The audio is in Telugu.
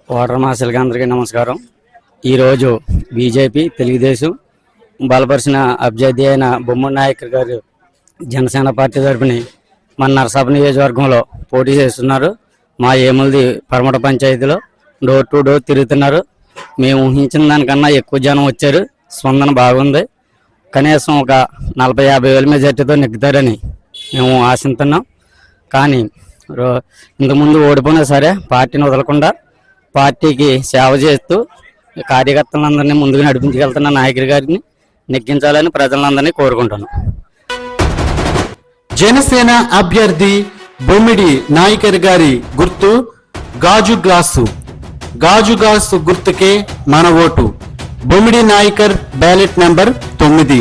ఓటర్ మాసలకి అందరికీ నమస్కారం. ఈరోజు బీజేపీ తెలుగుదేశం బలపరిచిన అభ్యర్థి అయిన బొమ్మడి నాయక్ గారు జనసేన పార్టీ తరఫున మన నరసాపురం నియోజకవర్గంలో పోటీ చేస్తున్నారు. మా ఏములది పరమట పంచాయతీలో డోర్ టు డోర్ తిరుగుతున్నారు. మేము ఊహించిన దానికన్నా ఎక్కువ జనం వచ్చారు. స్పందన బాగుంది. కనీసం ఒక 40-50 వేల మెజార్టీతో నెగ్గుతారని మేము ఆశిస్తున్నాం. కానీ ఇంతకుముందు ఓడిపోయినా సరే పార్టీని వదలకుండా పార్టీకి సేవ చేస్తూ కార్యకర్తలందరినీ ముందుకు నడిపించగలుగుతున్న నాయకుడి గారిని నెగ్గించాలని ప్రజలందరినీ కోరుకుంటున్నాం. జనసేన అభ్యర్థి బొమ్మిడి నాయకర్ గారి గుర్తు గాజు గ్లాసు. గాజు గ్లాసు గుర్తుకే మన ఓటు. బొమ్మిడి నాయకర్ బ్యాలెట్ నంబర్ 9.